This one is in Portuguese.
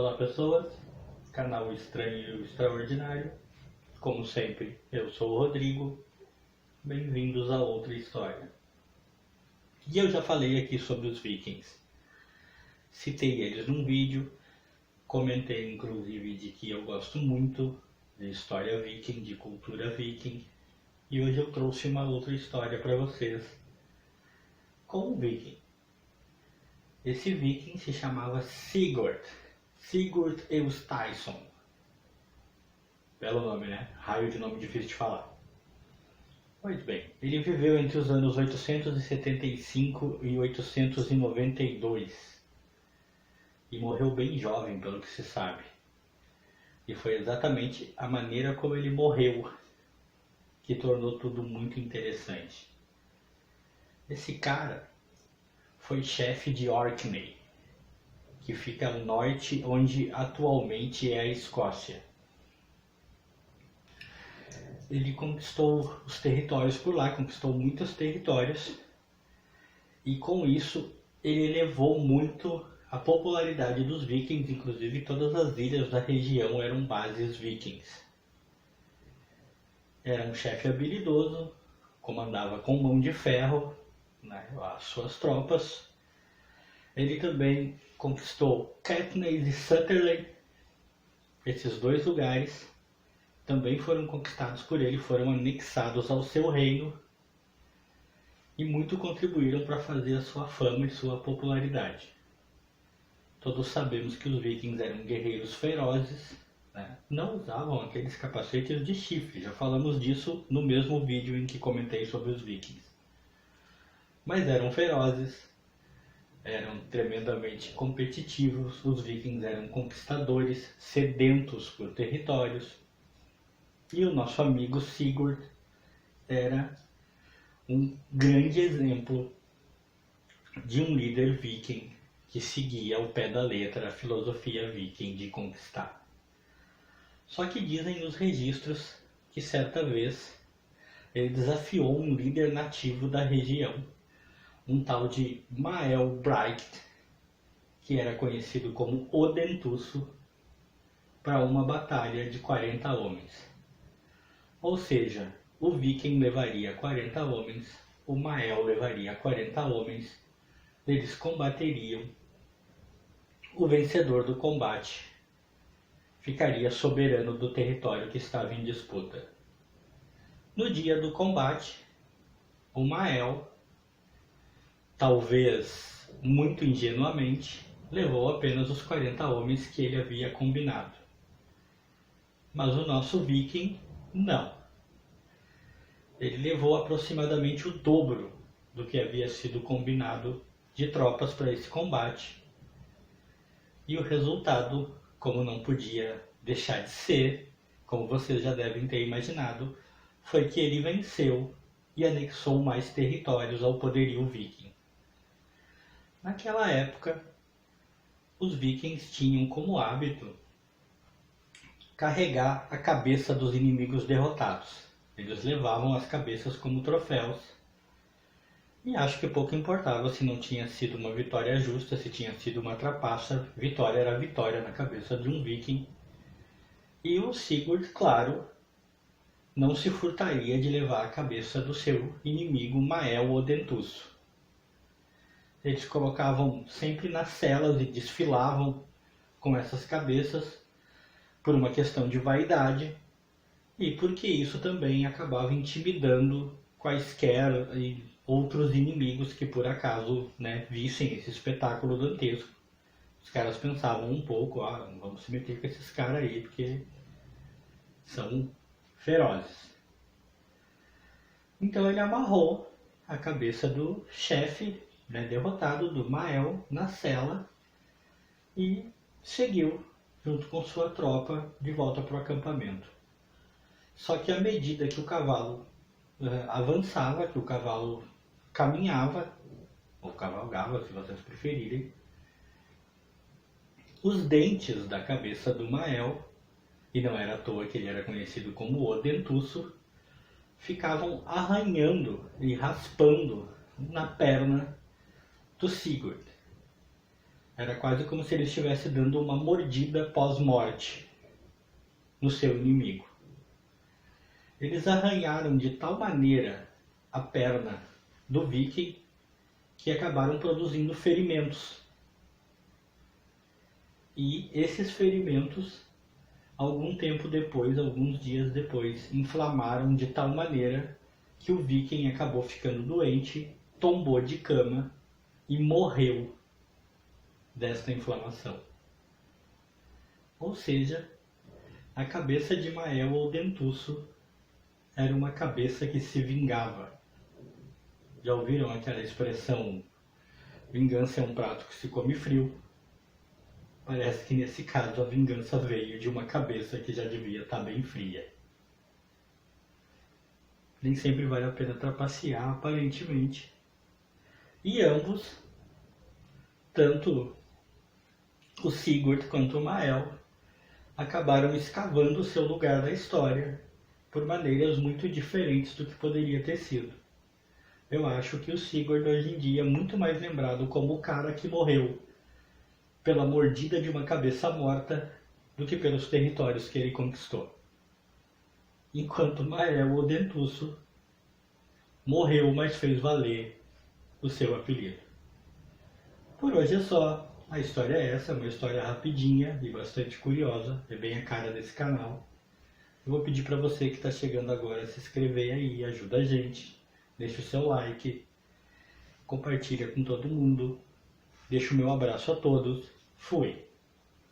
Olá pessoas, canal Estranho e Extraordinário. Como sempre, eu sou o Rodrigo. Bem-vindos a outra história. E eu já falei aqui sobre os vikings. Citei eles num vídeo, comentei inclusive de que eu gosto muito de história viking, de cultura viking. E hoje eu trouxe uma outra história para vocês com um viking. Esse viking se chamava Sigurd Eusteinsson. Belo nome, né? Raio de nome difícil de falar. Pois bem, ele viveu entre os anos 875 e 892 e morreu bem jovem, pelo que se sabe. E foi exatamente a maneira como ele morreu que tornou tudo muito interessante. Esse cara foi chefe de Orkney, que fica ao norte, onde atualmente é a Escócia. Ele conquistou os territórios por lá, conquistou muitos territórios, e com isso ele elevou muito a popularidade dos vikings. Inclusive todas as ilhas da região eram bases vikings. Era um chefe habilidoso, comandava com mão de ferro, né, as suas tropas. Ele também conquistou Caithness e Sutherland. Esses dois lugares também foram conquistados por ele, foram anexados ao seu reino e muito contribuíram para fazer a sua fama e sua popularidade. Todos sabemos que os vikings eram guerreiros ferozes, né? Não usavam aqueles capacetes de chifre, já falamos disso no mesmo vídeo em que comentei sobre os vikings. Mas eram ferozes, eram tremendamente competitivos, os vikings eram conquistadores, sedentos por territórios. E o nosso amigo Sigurd era um grande exemplo de um líder viking que seguia ao pé da letra a filosofia viking de conquistar. Só que dizem nos registros que certa vez ele desafiou um líder nativo da região, um tal de Mael Bright, que era conhecido como o Dentuço, para uma batalha de 40 homens. Ou seja, o viking levaria 40 homens, o Mael levaria 40 homens, eles combateriam, o vencedor do combate ficaria soberano do território que estava em disputa. No dia do combate, o Mael, talvez muito ingenuamente, levou apenas os 40 homens que ele havia combinado. Mas o nosso viking não. Ele levou aproximadamente o dobro do que havia sido combinado de tropas para esse combate. E o resultado, como não podia deixar de ser, como vocês já devem ter imaginado, foi que ele venceu e anexou mais territórios ao poderio viking. Naquela época, os vikings tinham como hábito carregar a cabeça dos inimigos derrotados. Eles levavam as cabeças como troféus. E acho que pouco importava se não tinha sido uma vitória justa, se tinha sido uma trapaça. Vitória era vitória na cabeça de um viking. E o Sigurd, claro, não se furtaria de levar a cabeça do seu inimigo Mael o Dentuço. Eles colocavam sempre nas celas e desfilavam com essas cabeças por uma questão de vaidade e porque isso também acabava intimidando quaisquer outros inimigos que por acaso, né, vissem esse espetáculo dantesco. Os caras pensavam um pouco, não vamos se meter com esses caras aí porque são ferozes. Então ele amarrou a cabeça do chefe, né, derrotado, do Mael, na cela e seguiu junto com sua tropa de volta para o acampamento. Só que à medida que o cavalo avançava, que o cavalo caminhava, ou cavalgava, se vocês preferirem, os dentes da cabeça do Mael, e não era à toa que ele era conhecido como o Dentuço, ficavam arranhando e raspando na perna do Sigurd. Era quase como se ele estivesse dando uma mordida pós-morte no seu inimigo. Eles arranharam de tal maneira a perna do viking que acabaram produzindo ferimentos. E esses ferimentos, algum tempo depois, alguns dias depois, inflamaram de tal maneira que o viking acabou ficando doente, tombou de cama e morreu desta inflamação. Ou seja, a cabeça de Mael ou Dentuço era uma cabeça que se vingava. Já ouviram aquela expressão, vingança é um prato que se come frio? Parece que nesse caso a vingança veio de uma cabeça que já devia estar bem fria. Nem sempre vale a pena trapacear, aparentemente. E ambos, tanto o Sigurd quanto o Mael, acabaram escavando o seu lugar na história por maneiras muito diferentes do que poderia ter sido. Eu acho que o Sigurd hoje em dia é muito mais lembrado como o cara que morreu pela mordida de uma cabeça morta do que pelos territórios que ele conquistou. Enquanto Mael ou Dentuço morreu, mas fez valer o seu apelido. Por hoje é só. A história é essa, uma história rapidinha e bastante curiosa, é bem a cara desse canal. Eu vou pedir para você que está chegando agora se inscrever aí, ajuda a gente, deixa o seu like, compartilha com todo mundo, deixa o meu abraço a todos, fui!